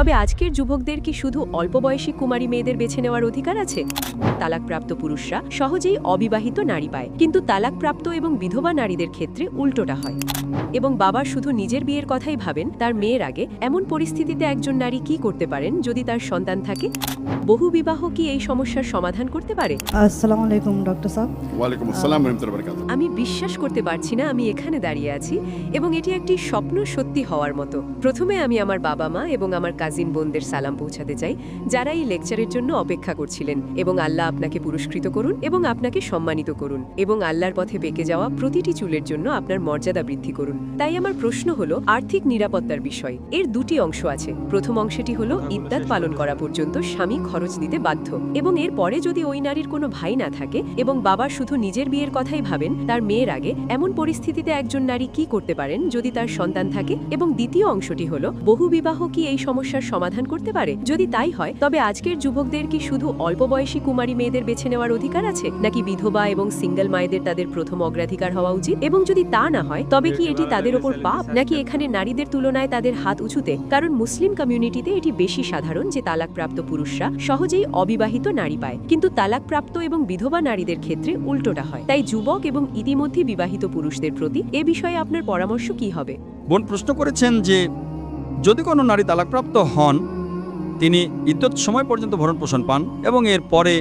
তবে আজকের যুবকদের কি শুধু অল্প বয়সী কুমারী মেয়েদের বেছে নেওয়ার অধিকার আছে? তালাকপ্রাপ্ত পুরুষরা সহজেই অবিবাহিত নারী পায়, কিন্তু তালাকপ্রাপ্ত এবং বিধবা নারীদের ক্ষেত্রে উল্টোটা হয়। এবং বাবা শুধু নিজের বিয়ের কথাই ভাবেন তার মেয়ের আগে। এমন পরিস্থিতিতে একজন নারী কি করতে পারেন যদি তার সন্তান থাকে? বহু বিবাহ কি এই সমস্যার সমাধান করতে পারে? আসসালামু আলাইকুম ডক্টর সাহেব। ওয়ালাইকুম আসসালাম রাহমাতুল্লাহি ওয়া বারাকাতুহু। আমি বিশ্বাস করতে পারছি না আমি এখানে দাঁড়িয়ে আছি, এবং এটি একটি স্বপ্ন সত্যি হওয়ার মতো। প্রথমে আমি আমার বাবা মা এবং আমার কাজিন বোনদের সালাম পৌঁছাতে চাই, যারা এই লেকচারের জন্য অপেক্ষা করছিলেন। এবং আল্লাহ আপনাকে পুরস্কৃত করুন এবং আপনাকে সম্মানিত করুন, এবং আল্লাহর পথে বেঁকে যাওয়া প্রতিটি চুলের জন্য আপনার মর্যাদা বৃদ্ধি করুন। তাই আমার প্রশ্ন হলো আর্থিক নিরাপত্তার বিষয়। এর দুটি অংশ আছে। প্রথম অংশটি হলো ইদ্দাত পালন করা পর্যন্ত স্বামী খরচ দিতে বাধ্য, এবং এর পরে যদি ওই নারীর কোনো ভাই না থাকে এবং বাবা শুধু নিজের বিয়ের কথাই ভাবেন তার মেয়ের আগে, এমন পরিস্থিতিতে একজন নারী কি করতে পারেন যদি তার সন্তান থাকে? এবং দ্বিতীয় অংশটি হলো বহু বিবাহ কি এই সমস্যার সমাধান করতে পারে? যদি তাই হয়, তবে আজকের যুবকদের কি শুধু অল্প বয়সী কুমারী মেয়েদের বেছে নেওয়ার অধিকার আছে, নাকি বিধবা এবং সিঙ্গেল মায়েদের তাদের প্রথম অগ্রাধিকার হওয়া উচিত? এবং যদি তা না হয়, তবে কি এটি তাদের ওপর পাপ, নাকি এখানে নারীদের তুলনায় তাদের হাত উঁচুতে? কারণ মুসলিম কমিউনিটিতে এটি বেশি সাধারণ যে তালাকপ্রাপ্ত পুরুষরা সহজেই অবিবাহিত নারী পায়, কিন্তু তালাকপ্রাপ্ত এবং বিধবা নারীদের ক্ষেত্রে উল্টোটা হয়। তাই যুবক এবং ইতিমধ্যে বিবাহিত পুরুষদের প্রতি এ বিষয়ে আপনার পরামর্শ কি হবে? বোন প্রশ্ন করেছেন যে যদি কোনো নারী তালাকপ্রাপ্ত হন, তিনি ইদ্যত সময় পর্যন্ত ভরণ পোষণ পান, এবং এর পরে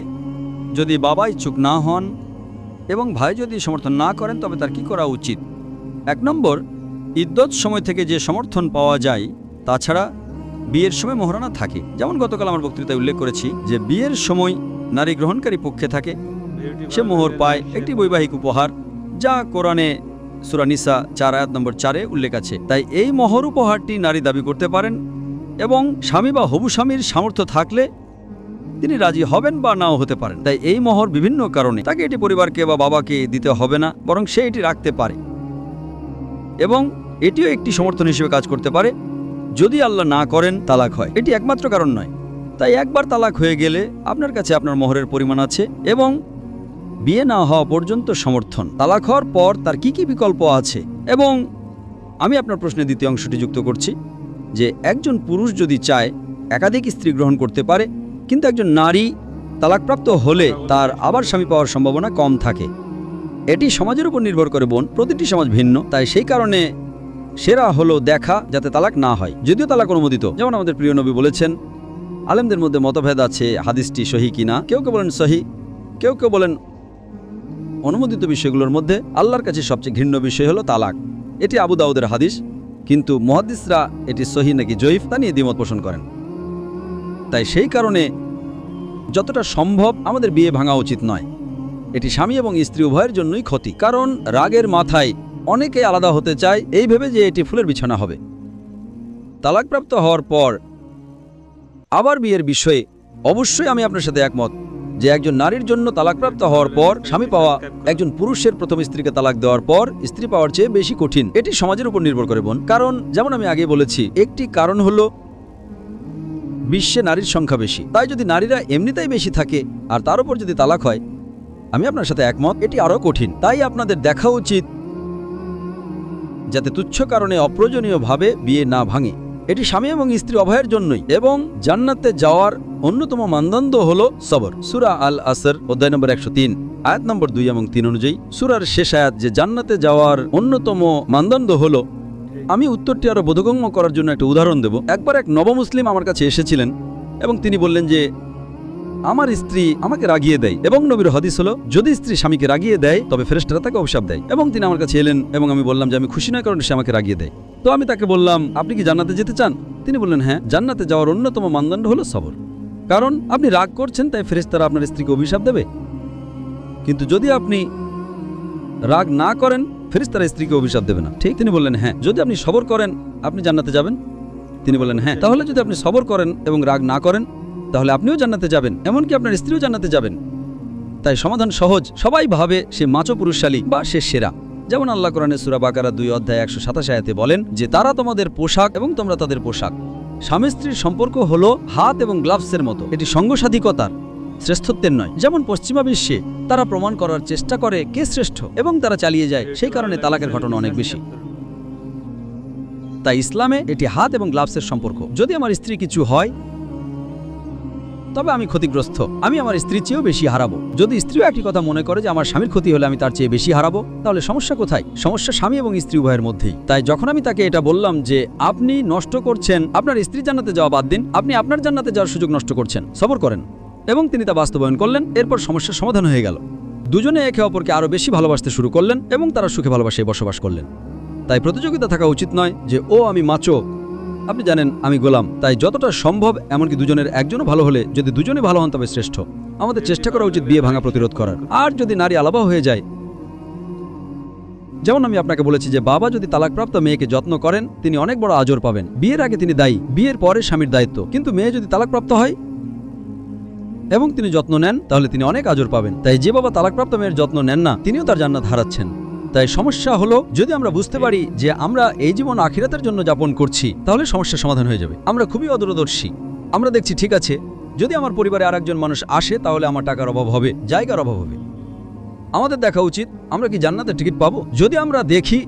যদি বাবা ইচ্ছুক না হন এবং ভাই যদি সমর্থন না করেন, তবে তার কি করা উচিত? 1 নম্বর, ইদ্যত সময় থেকে যে সমর্থন পাওয়া যায়, তাছাড়া বিয়ের সময় মোহরানা থাকে। যেমন গতকাল আমার বক্তৃতায় উল্লেখ করেছি যে বিয়ের সময় নারী গ্রহণকারী পক্ষে থাকে, সে মোহর পায়, একটি বৈবাহিক উপহার, যা কোরআনে সূরা নিসা 4 আয়াত নম্বর 4-এ উল্লেখ আছে। তাই এই মোহর উপহারটি নারী দাবি করতে পারেন, এবং স্বামী বা হবু স্বামীর সামর্থ্য থাকলে তিনি রাজি হবেন বা নাও হতে পারেন। তাই এই মোহর বিভিন্ন কারণে তাকে এটি পরিবারকে বা বাবাকে দিতে হবে না, বরং সে এটি রাখতে পারে, এবং এটিও একটি সমর্থন হিসেবে কাজ করতে পারে যদি আল্লাহ না করেন তালাক হয়। এটি একমাত্র কারণ নয়। তাই একবার তালাক হয়ে গেলে আপনার কাছে আপনার মোহরের পরিমাণ আছে, এবং বিয়ে না হওয়া পর্যন্ত সমর্থন। তালাক হওয়ার পর তার কি কি বিকল্প আছে? এবং আমি আপনার প্রশ্নের দ্বিতীয় অংশটি যুক্ত করছি যে একজন পুরুষ যদি চায় একাধিক স্ত্রী গ্রহণ করতে পারে, কিন্তু একজন নারী তালাকপ্রাপ্ত হলে তার আবার স্বামী পাওয়ার সম্ভাবনা কম থাকে। এটি সমাজের উপর নির্ভর করে বোন, প্রতিটি সমাজ ভিন্ন। তাই সেই কারণে সেরা হলো দেখা যাতে তালাক না হয়, যদিও তালাক অনুমোদিত। যেমন আমাদের প্রিয় নবী বলেছেন, আলেমদের মধ্যে মতভেদ আছে হাদিসটি সহি কিনা। কেউ কেউ বলেন সহি, কেউ কেউ বলেন অনুমোদিত বিষয়গুলোর মধ্যে আল্লাহর কাছে সবচেয়ে ঘৃণ্য বিষয় হলো তালাক। এটি আবু দাউদের হাদিস, কিন্তু মুহাদ্দিসরা এটি সহি নাকি জয়ীফ তা নিয়ে দ্বিমত পোষণ করেন। তাই সেই কারণে যতটা সম্ভব আমাদের বিয়ে ভাঙা উচিত নয়। এটি স্বামী এবং স্ত্রী উভয়ের জন্যই ক্ষতি, কারণ রাগের মাথায় অনেকে আলাদা হতে চায় এই ভেবে যে এটি ফুলের বিছানা হবে। তালাকপ্রাপ্ত হওয়ার পর আবার বিয়ের বিষয়ে অবশ্যই আমি আপনার সাথে একমত যে একজন নারীর জন্য তালাকপ্রাপ্ত হওয়ার পর স্বামী পাওয়া একজন পুরুষের প্রথম স্ত্রীকে তালাক দেওয়ার পর স্ত্রী পাওয়ার চেয়ে বেশি কঠিন। এটি সমাজের উপর নির্ভর করে বোন, কারণ যেমন আমি আগে বলেছি, একটি কারণ হলো বিশ্বে নারীর সংখ্যা বেশি। তাই যদি নারীরা এমনিতেই বেশি থাকে আর তার উপর যদি তালাক হয়, আমি আপনার সাথে একমত, এটি আরও কঠিন। তাই আপনাদের দেখা উচিত যাতে তুচ্ছ কারণে অপ্রয়োজনীয়ভাবে বিয়ে না ভাঙে। এটি স্বামী এবং স্ত্রী উভয়ের জন্যই। এবং জান্নাতে যাওয়ার অন্যতম মানদণ্ড হলো সবর। সূরা আল আসর অধ্যায় নম্বর 103 আয়াত নম্বর 2 এবং 3 অনুযায়ী সূরার শেষ আয়াত যে জান্নাতে যাওয়ার অন্যতম মানদণ্ড হলো, আমি উত্তরটি আরো বোধগম্য করার জন্য একটা উদাহরণ দেব। একবার এক নবমুসলিম আমার কাছে এসেছিলেন এবং তিনি বললেন যে আমার স্ত্রী আমাকে রাগিয়ে দেয়, এবং নবীর হাদিস হলো যদি স্ত্রী স্বামীকে রাগিয়ে দেয় তবে ফেরেশতারা তাকে অভিশাপ দেয়। এবং তিনি আমার কাছে এলেন এবং আমি বললাম যে আমি খুশি নয়, কারণ সে আমাকে রাগিয়ে দেয়। তো আমি তাকে বললাম, আপনি কি জান্নাতে যেতে চান? তিনি বললেন, হ্যাঁ। জান্নাতে যাওয়ার অন্যতম মানদণ্ড হলো সবর, কারণ আপনি রাগ করছেন তাই ফেরেশতারা আপনার স্ত্রীকে অভিশাপ দেবে, কিন্তু যদি আপনি রাগ না করেন ফেরেশতারা স্ত্রীকে অভিশাপ দেবে না। ঠিক? তিনি বললেন, হ্যাঁ। যদি আপনি সবর করেন আপনি জান্নাতে যাবেন? তিনি বললেন, হ্যাঁ। তাহলে যদি আপনি সবর করেন এবং রাগ না করেন তাহলে আপনিও জান্নাতে যাবেন, এমনকি আপনার স্ত্রীও জান্নাতে যাবেন। তাই সমাধান সহজ। সবাই ভাবে সে মাচো পুরুষশালী বা সে সেরা। যেমন আল্লাহ কোরআনে সূরা বাকারা 2 অধ্যায় 127 আয়াতে বলেন যে তারা তোমাদের পোশাক এবং তোমরা তাদের পোশাক। স্বামী স্ত্রীর সম্পর্ক হলো হাত এবং গ্লাভসের মতো, এটি সঙ্গসাধিকতার, শ্রেষ্ঠত্বের নয়। যেমন পশ্চিমা বিশ্বে তারা প্রমাণ করার চেষ্টা করে কে শ্রেষ্ঠ এবং তারা চালিয়ে যায়, সেই কারণে তালাকের ঘটনা অনেক বেশি। তাই তাই ইসলামে এটি হাত এবং গ্লাভসের সম্পর্ক। যদি আমার স্ত্রী কিছু হয় তবে আমি ক্ষতিগ্রস্ত, আমি আমার স্ত্রীর চেয়েও বেশি হারাবো। যদি স্ত্রীও একটি কথা মনে করে যে আমার স্বামীর ক্ষতি হলে আমি তার চেয়ে বেশি হারাবো, তাহলে সমস্যা কোথায়? সমস্যা স্বামী এবং স্ত্রী উভয়ের মধ্যেই। তাই যখন আমি তাকে এটা বললাম যে আপনি নষ্ট করছেন, আপনার স্ত্রী জান্নাতে যাওয়া বাদ দিন, আপনি আপনার জান্নাতে যাওয়ার সুযোগ নষ্ট করছেন, সবর করেন, এবং তিনি তা বাস্তবায়ন করলেন। এরপর সমস্যার সমাধান হয়ে গেল। দুজনে একে অপরকে আরও বেশি ভালোবাসতে শুরু করলেন এবং তারা সুখে ভালোবাসায় বসবাস করলেন। তাই প্রতিযোগিতা থাকা উচিত নয় যে ও আমি মাচো, আপনি জানেন আমি গোলাম। তাই যতটা সম্ভব, এমনকি দুজনের একজনও ভালো হলে, যদি দুজনে ভালো হন তবে শ্রেষ্ঠ। আমাদের চেষ্টা করা উচিত বিয়ে ভাঙা প্রতিরোধ করার। আর যদি নারী আলাদা হয়ে যায়, যেমন আমি আপনাকে বলেছি যে বাবা যদি তালাকপ্রাপ্ত মেয়েকে যত্ন করেন তিনি অনেক বড় আজর পাবেন। বিয়ের আগে তিনি দায়ী, বিয়ের পরে স্বামীর দায়িত্ব। কিন্তু মেয়ে যদি তালাকপ্রাপ্ত হয় এবং তিনি যত্ন নেন তাহলে তিনি অনেক আজর পাবেন। তাই যে বাবা তালাকপ্রাপ্ত মেয়ের যত্ন নেন না তিনিও তার জান্নাত হারাচ্ছেন। তাই সমস্যা হলো যদি আমরা বুঝতে পারি যে আমরা এই জীবন আখিরাতের জন্য যাপন করছি, তাহলে সমস্যার সমাধান হয়ে যাবে। আমরা খুবই অদূরদর্শী। আমরা দেখছি ঠিক আছে, যদি আমার পরিবারে আরেকজন মানুষ আসে তাহলে আমার টাকার অভাব হবে, জায়গার অভাব হবে। আমাদের দেখা উচিত আমরা কি জান্নাতের টিকিট পাবো। যদি আমরা দেখি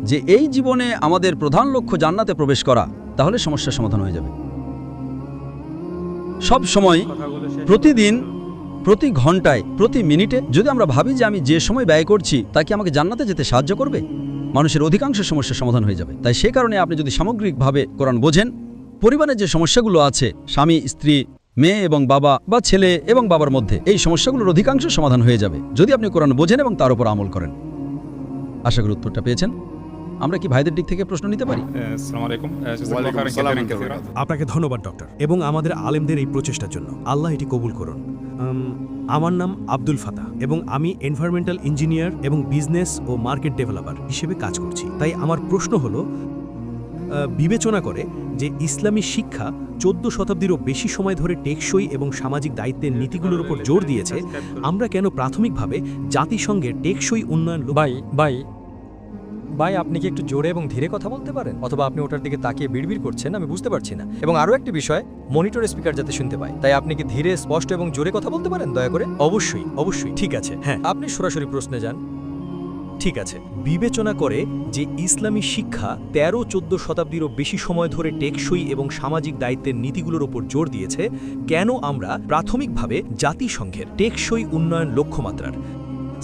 যে এই জীবনে আমাদের প্রধান লক্ষ্য জান্নাতে প্রবেশ করা, তাহলে সমস্যার সমাধান হয়ে যাবে। সব সময়, প্রতিদিন, প্রতি ঘন্টায়, প্রতি মিনিটে যদি আমরা ভাবি যে আমি যে সময় ব্যয় করছি তা কি আমাকে জান্নাতে যেতে সাহায্য করবে, মানুষের অধিকাংশ সমস্যার সমাধান হয়ে যাবে। তাই সে কারণে আপনি যদি সামগ্রিকভাবে কোরআন বোঝেন, পরিবারের যে সমস্যাগুলো আছে, স্বামী স্ত্রী, মেয়ে এবং বাবা বা ছেলে এবং বাবার মধ্যে, এই সমস্যাগুলোর অধিকাংশ সমাধান হয়ে যাবে যদি আপনি কোরআন বোঝেন এবং তার উপর আমল করেন। আশা করি উত্তরটা পেয়েছেন। আমরা কি ভাইদের দিক থেকে প্রশ্ন নিতে পারি? আসসালামু আলাইকুম। ওয়ালাইকুম আসসালাম ওয়া রাহমাতুল্লাহ। আপনাকে ধন্যবাদ ডক্টর, এবং আমাদের আলেমদের এই প্রচেষ্টার জন্য। আল্লাহ এটি কবুল করুন। আমার নাম আব্দুল ফাতাহ এবং আমি এনভায়রনমেন্টাল ইঞ্জিনিয়ার এবং বিজনেস ও মার্কেট ডেভেলপার হিসেবে কাজ করছি। তাই আমার প্রশ্ন হলো, বিবেচনা করে যে ইসলামী শিক্ষা 14 শতাব্দীরও বেশি সময় ধরে টেকসই এবং সামাজিক দায়িত্বের নীতিগুলোর উপর জোর দিয়েছে, আমরা কেন প্রাথমিকভাবে জাতিসংঘের টেকসই উন্নয়ন ভাই আপনি কি একটু জোরে এবং ধীরে কথা বলতে পারেন? অথবা আপনি ওটার দিকে তাকিয়ে বিড়বিড় করছেন, আমি বুঝতে পারছি না। এবং আরও একটি বিষয়, মনিটর স্পিকার যাতে শুনতে পায়। তাই আপনি কি ধীরে, স্পষ্ট এবং জোরে কথা বলতে পারেন দয়া করে? অবশ্যই অবশ্যই। ঠিক আছে, হ্যাঁ, আপনি সরাসরি প্রশ্নে যান। ঠিক আছে। বিবেচনা করে যে ইসলামী শিক্ষা 13-14 শতাব্দীরও বেশি সময় ধরে টেকসই এবং সামাজিক দায়িত্বের নীতিগুলোর উপর জোর দিয়েছে, কেন আমরা প্রাথমিকভাবে জাতিসংঘের টেকসই উন্নয়ন লক্ষ্যমাত্রার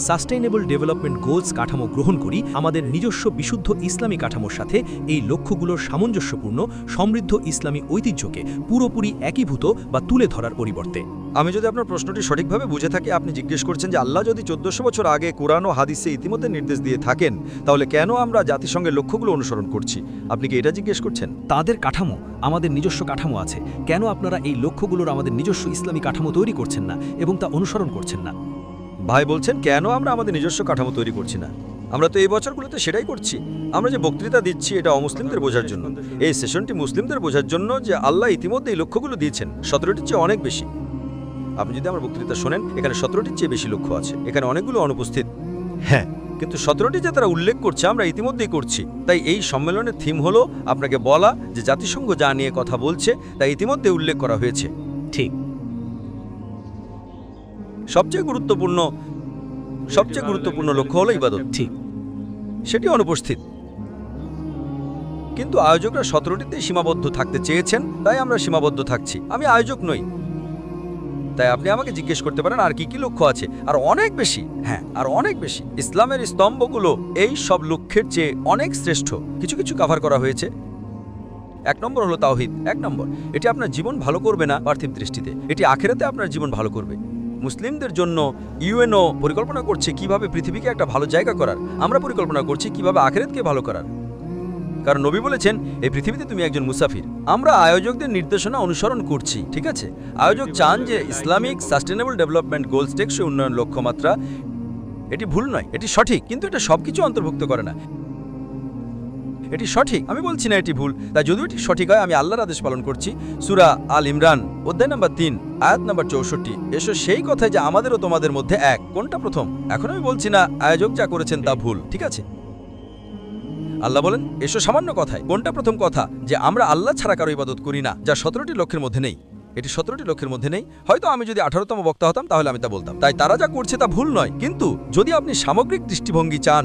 সাস্টেইনেবল ডেভেলপমেন্ট গোলস কাঠামো গ্রহণ করি আমাদের নিজস্ব বিশুদ্ধ ইসলামী কাঠামোর সাথে এই লক্ষ্যগুলোর সামঞ্জস্যপূর্ণ সমৃদ্ধ ইসলামী ঐতিহ্যকে পুরোপুরি একীভূত বা তুলে ধরার পরিবর্তে? আমি যদি আপনার প্রশ্নটি সঠিকভাবে বুঝে থাকি, আপনি জিজ্ঞেস করছেন যে আল্লাহ যদি 1400 বছর আগে কোরআন ও হাদিসে ইতিমধ্যে নির্দেশ দিয়ে থাকেন, তাহলে কেন আমরা জাতিসংঘের লক্ষ্যগুলো অনুসরণ করছি? আপনি কি এটা জিজ্ঞেস করছেন? তাদের কাঠামো, আমাদের নিজস্ব কাঠামো আছে, কেন আপনারা এই লক্ষ্যগুলোর আমাদের নিজস্ব ইসলামী কাঠামো তৈরি করছেন না এবং তা অনুসরণ করছেন না? ভাই বলছেন কেন আমরা আমাদের নিজস্ব কাঠামো তৈরি করছি না? আমরা তো এই বছরগুলোতে সেটাই করছি। আমরা যে বক্তৃতা দিচ্ছি এটা অমুসলিমদের বোঝার জন্য। এই সেশনটি মুসলিমদের বোঝার জন্য যে আল্লাহ ইতিমধ্যে এই লক্ষ্যগুলো দিয়েছেন, 17টির চেয়ে অনেক বেশি। আপনি যদি আমার বক্তৃতা শোনেন, এখানে 17টির চেয়ে বেশি লক্ষ্য আছে। এখানে অনেকগুলো অনুপস্থিত, হ্যাঁ, কিন্তু 17টি যে তারা উল্লেখ করছে আমরা ইতিমধ্যেই করছি। তাই এই সম্মেলনের থিম হলো আপনাকে বলা যে জাতিসংঘ যা নিয়ে কথা বলছে তা ইতিমধ্যে উল্লেখ করা হয়েছে। ঠিক। সবচেয়ে গুরুত্বপূর্ণ লক্ষ্য হলো ইবাদত। ঠিক। সেটি অনুপস্থিত। কিন্তু আয়োজকরা 17টিতেই সীমাবদ্ধ থাকতে চেয়েছেন, তাই আমরা সীমাবদ্ধ থাকছি। আমি আয়োজক নই, তাই আপনি আমাকে জিজ্ঞেস করতে পারেন আর কি কি লক্ষ্য আছে। আর অনেক বেশি, হ্যাঁ, আর অনেক বেশি। ইসলামের স্তম্ভগুলো এই সব লক্ষ্যের চেয়ে অনেক শ্রেষ্ঠ। কিছু কিছু কভার করা হয়েছে। 1 নম্বর হলো তাওহীদ। 1 নম্বর, এটি আপনার জীবন ভালো করবে না পার্থিব দৃষ্টিতে, এটি আখিরাতে আপনার জীবন ভালো করবে। মুসলিমদের জন্য ইউএনও পরিকল্পনা করছে কিভাবে পৃথিবীকে একটা ভালো জায়গা করার। আমরা পরিকল্পনা করছি কিভাবে আখিরাতকে ভালো করার। কারণ নবী বলেছেন এই পৃথিবীতে তুমি একজন মুসাফির। আমরা আয়োজকদের নির্দেশনা অনুসরণ করছি, ঠিক আছে? আয়োজক চান যে ইসলামিক সাস্টেনেবল ডেভেলপমেন্ট গোলস টেকসই উন্নয়ন লক্ষ্যমাত্রা, এটি ভুল নয়, এটি সঠিক, কিন্তু এটা সবকিছু অন্তর্ভুক্ত করে না। এটি সঠিক, আমি বলছি না এটি ভুল। তাই যদিও এটি সঠিক হয়, আমি আল্লাহর আদেশ পালন করছি। সূরা আল ইমরান অধ্যায় নম্বর 3 আয়াত নম্বর 64, এসো সেই কথায় যে আমাদেরও তোমাদের মধ্যে এক। কোনটা প্রথম? এখন আমি বলছি না আয়োজক যা করেছেন তা ভুল, ঠিক আছে? আল্লাহ বলেন এসো সামান্য কথায়। কোনটা প্রথম কথা? যে আমরা আল্লাহ ছাড়া কারো ইবাদত করি না, যা 17টি লক্ষ্যের মধ্যে নেই। এটি 17টি লক্ষ্যের মধ্যে নেই। হয়তো আমি যদি 18তম বক্তা হতাম তাহলে আমি তা বলতাম। তাই তারা যা করছে তা ভুল নয়, কিন্তু যদি আপনি সামগ্রিক দৃষ্টিভঙ্গি চান,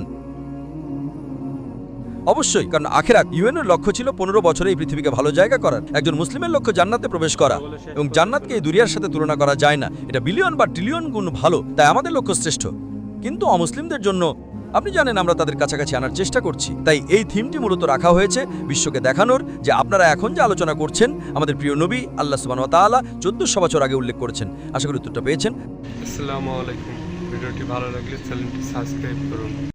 অবশ্যই, কারণ আখিরাত ইউএনের লক্ষ্য ছিল 15 বছরে এই পৃথিবীকে ভালো জায়গা করার। একজন মুসলিমের লক্ষ্য জান্নাতে প্রবেশ করা, এবং জান্নাতকে এই দুনিয়ার সাথে তুলনা করা যায় না। এটা বিলিয়ন বা ট্রিলিয়ন গুণ ভালো, তাই আমাদের লক্ষ্য শ্রেষ্ঠ। কিন্তু অমুসলিমদের জন্য আপনি জানেন আমরা তাদের কাছাকাছি আনার চেষ্টা করছি। তাই এই থিমটি মূলত রাখা হয়েছে বিশ্বকে দেখানোর যে আপনারা এখন যে আলোচনা করছেন আমাদের প্রিয় নবী আল্লাহ সুবহানাহু ওয়া তাআলা 1400 বছর আগে উল্লেখ করেছেন। আশা করি উত্তরটা পেয়েছেন। আসসালামু আলাইকুম। ভিডিওটি ভালো লাগলে চ্যানেলটি সাবস্ক্রাইব করুন।